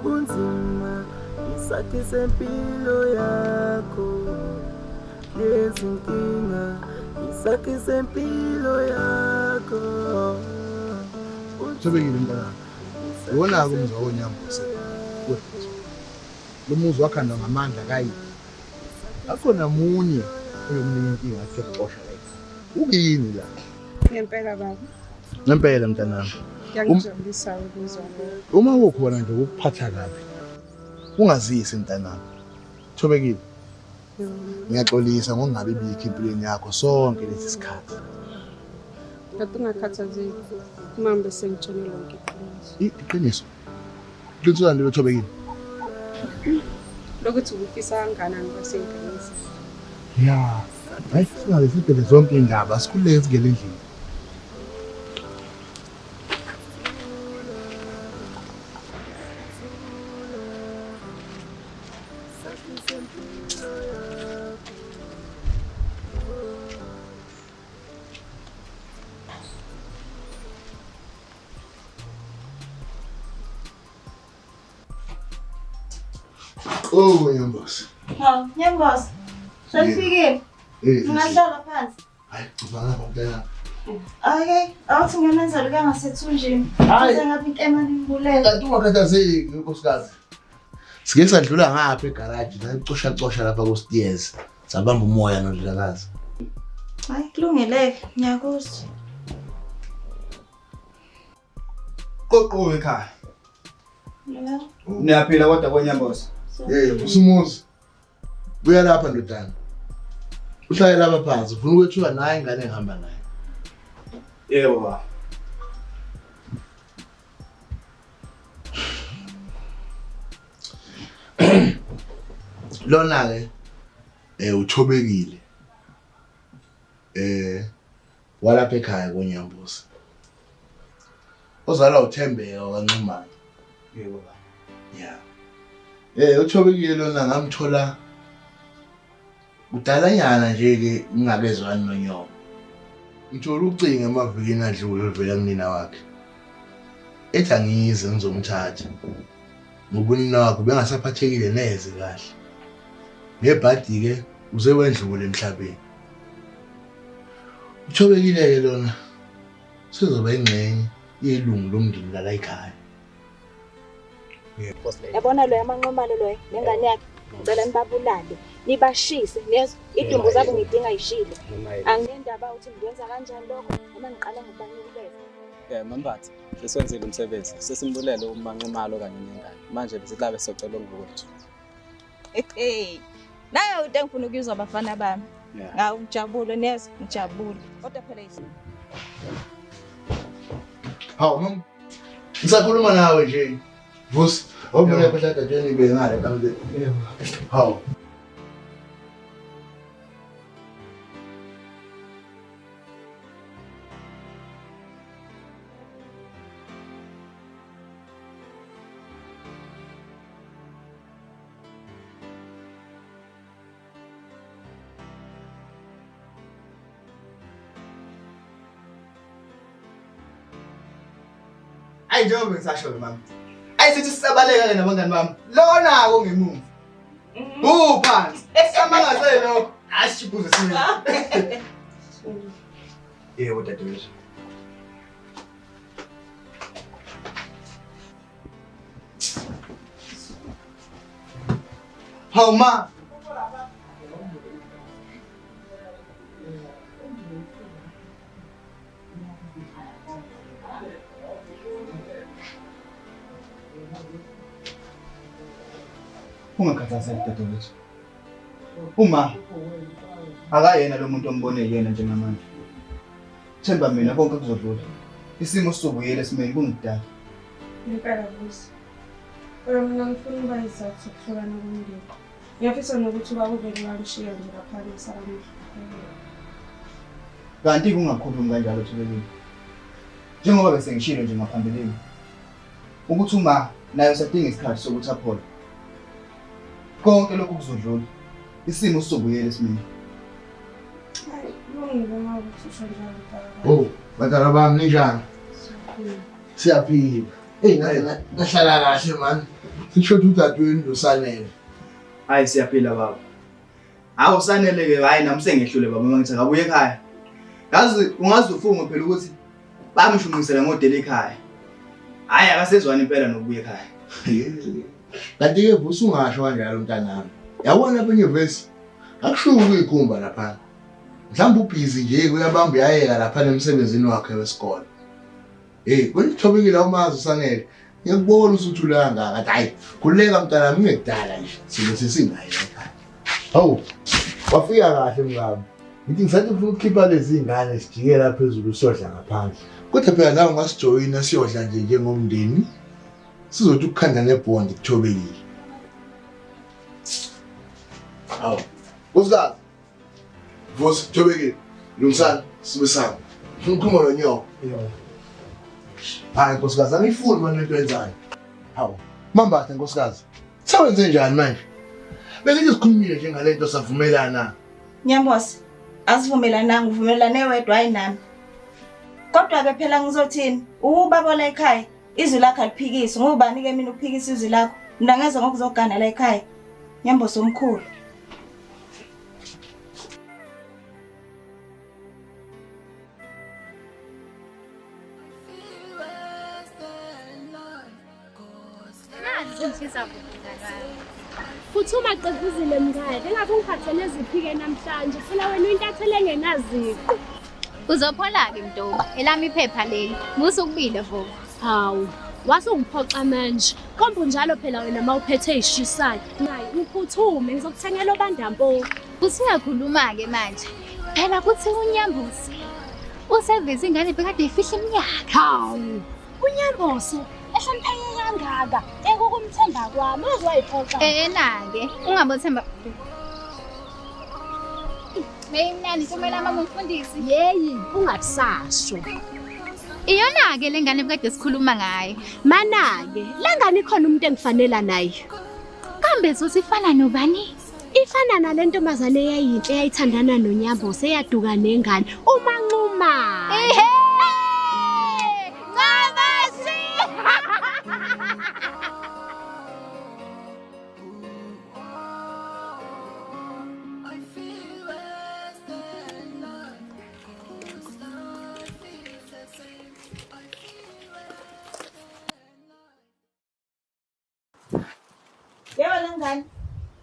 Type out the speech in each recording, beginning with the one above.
ubunzima isakhi sempilo yakho lezi nkinga isakhi sempilo yakho Thobekile mntana wona kumzwa wonyambuze wethu lo muzi wakhanda ngamandla kayi akhona munye oyomnika inkinga athi uqosha la ukuyini la ngempela baba ngempela mntanami ngiyangijabulisa ukuzwa lokho uma ukhona nje ukuphatha kabi ungazisi mntanami Thobekile ngiyaxolisa ngokungabe bikho empilweni yakho sonke lesi sikhathi kodwa ungakhathazeki mama besengitshela lonke iqiniso iqiniso lelo Thobekile lokuthi ukufisa kangakanani basengayisa ya hayi singabe sibheke zonke indaba sikhuleke sigele endlini Oh, Nyambosi. Hawu, Nyambosi. Sefikile. Ungahlala phansi. Hayi, uvanga ngempela. Okay, awuthi ngenenzela kangasethunjini. Hayi ngabe intema nimbulela. Kanti ungakhathazeki nkosikazi. Sike sadlula ngapha egarage sayicosha lapha ku stairs. Sabamba umoya nodlakazi. Hayi, kulungile, ngiyakuzwa. Qoqo ekhaya. Yeah. Niyaphila kodwa kwenyambosi. Usumuzi. Buya lapha ndodana. Uhlale lapha phansi, ufuna ukwethiwa naye ingane ehamba naye. Yebo baba. Lona ke uThobekile. Walapha ekhaya koNyambosi. Ozala uThembeka kaNcumane. Yebo baba. Yeah. uThobekile lona ngamthola udalanyana nje ke ngingakezwani nonyoko. Ngithola ucinga emavikini adlule vela kunina wakhe. Ethi angize ngizomthatha. Ngoba unina wakhe bengasaphathekile neze kahle. Ngebhadi ke uze wendlule emhlabeni. uThobekile ke lona sizoba ingxenye yelungu lomndeni la ekhaya. Yabona lo yamanqomalo lo nengane yakhe ngicela nibabulale nibashise niyezwa idumbu zabo ngidinga ishilo anginendaba uthi ngiyenza kanjani lokho noma ngiqala ngokubanikeza Mambathi seswenzile umsebenzi sesimbulele umanqomalo kanye nengane manje besilabe socela ngokwethu nayo into engifuna ukuzwa abafana bami ngawu ngijabule niyezwa ngijabule kodwa phela yini Hawu mama ngisakhuluma nawe nje Vusi, awubona phela dadeni ibe ngale kambe. Yebo. Hawu. Ayi njengoba ngisasho mama. Ayisithi sisabaleka ke nabangani bami. Lona ko ngemuva. Phansi. Esamangazele lokho. Ashibuze sini. Yebo dadewethu. Hawu ma. Ungakhathazeki dadewethu. Uma akayena lo muntu ombone yena njengamanje. Themba mina konke kuzodlula. Isimo sizobuyela esimeni kungidala. Ngempela Vusi. Kodwa mina ngifuna ukuba isizathu sokuhlukana komndeni. Ngiyafisa nokuthi ubaba uvele wangishiya nje ngaphandle salami. Kanti kungakhulumi kanjalo Thobekile. Njengoba bese ngishilo nje ngaphambilini. Ukuthi uma nayo sadinga isikhathi sokuthi aphole. Konke lokhu kuzodlula. Isimo sizobuyela esimeni. Hayi, kulungile uma ukuthi usho njalo. Oh, badala bami ninjani? Siyaphila. Hey, ngahlala kahle man. Sisho udadewenu losanele. Hayi siyaphila baba. Hawu sanele ke hayi nami sengehlule baba mangithi ngabuye ekhaya. Yazi ungazi ufunga phela ukuthi bamshunqisela ngodela ekhaya. Hayi akasezwani impela nokubuya ekhaya. Kanti ke vusa ungasho kanjalo mntanami. Yabona lapha enyuvesi akushuki uyikhumba lapha. Mhlawumbe ubhizi nje kuyabamba yayeka lapha emsebenzini wakhe wesikole. Kunithobekile umazi usanele. Ngiyakubona usuthula kangaka athi hayi khuleka mntanami ngekudala nje silo sesingayi ekhaya. Hawu wafika kahle mngami. Ngithi ngisathi ufuna ukukhipha lezi ingane sijikela phezulu siyodla ngaphandle. Kodwa phela nawe ngasijoyina siyodla nje njengomndeni. Sizothi ukukhanda nebhondi kuthobekile. Hawu usizazi Vos thobekile lumsana sibe sami. Ufuna ukukhuluma nonyoko. Hayi nkosikazi angifuni manje into yenzayo. Hawu mambathe nkosikazi. Sawenze njani manje? Belithi sikhulumile nje ngalento savumelana. Nyambosi, asivumelananga, uvumelane wedwa hayi nami. Kodwa ke phela ngizothini? Ubaba la ekhaya, izwi lakhe aliphikisi. Ngubani ke mina ukuphikisa izwi lakho? Mina ngeze ngokuzogana la ekhaya. Nyambosi omkhulu. Futhi uma qedizile mngane, engabe ungiphathele ziphike namhlanje, phela wena uyintathele engenaziqo. Uzophola-ke mntombi, elami iphepha leli, musa ukubile vo. Hawu, wasungiphoxa manje. Kombu njalo phela wena mawuphethe ishisayo. Nayi, uphuthume ngizokuthengela obandampo. Usingakhuluma-ke manje. Phela kuthi uNyambosi usevisa ingane bekade ifihla iminyaka. Hawu, uNyambosi ehlonipheke kangaka, ekukumthemba kwami, uzwayiphoxa. Na-ke, ungabothemba. Meyimnani kumele mama umfundisi. Yeyi, ungakusasho. Iyona-ke le ngane bekade sikhuluma ngayo. Mana-ke, le ngane ikhona umuntu engifanela nayo. Kambe sifana nobani? Ifana nale ntombazane eyayinhle eyayithandana noNyambosi eyaduka nengane uManxuma. Ehe!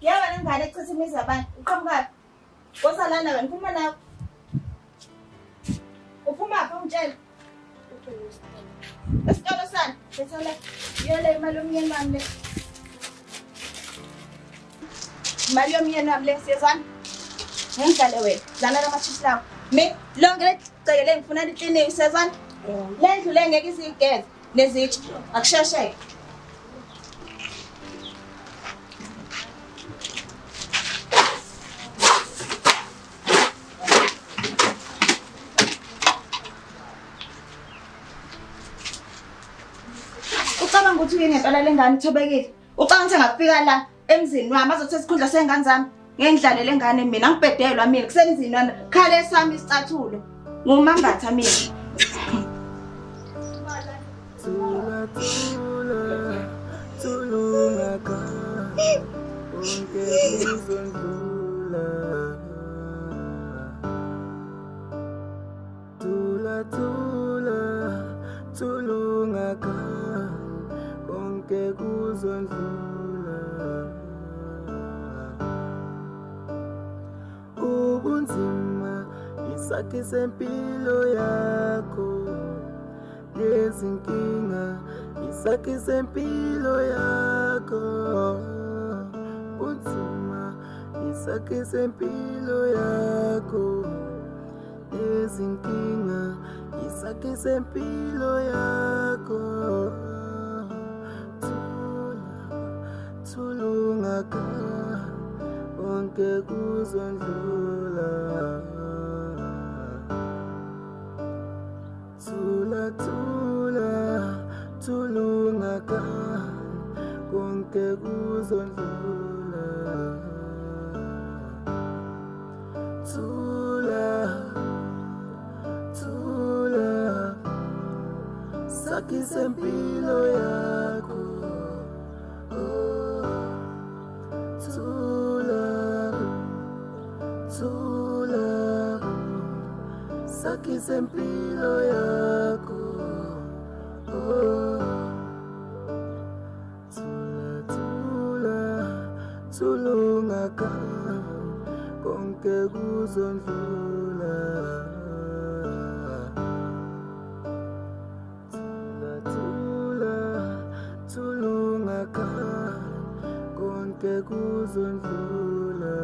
Yabona ngane echitha imizi abantu. Uqhamuka. Wosalana wena uphuma nawe. Uphuma pha ungitshela. Esitolo sana, bethole yole imali yomnyeni wami le. Imali yomnyeni wami le siyezwana. Ngingidlale wena, dlala lamachips lawo. Lonke lecele ngifuna likliniwe siyezwana. Le ndlu le ngeke izigeze nezitsho. Akushesheke. Ucabanga ukuthi uyini ngempela lengane ithobekile? Ucabanga ukuthi ngafika la emzini wami azothatha isikhundla sengane zami? Ngengidlale lengane mina ngibhedelwa mina kusemzini wami khale sami isicathulo. Ngumambatha mina. Konke kuzondlula ubunzima isakhi sempilo yakho lezinkinga isakhi sempilo yakho ubunzima isakhi sempilo yakho lezinkinga isakhi sempilo yakho Tulungaka konke kuzondlula tulungaka konke kuzondlula sakhi sempilo yakho kisempilo yakho. Oh, tulungaka konke kuzondlula. Tulungaka konke kuzondlula.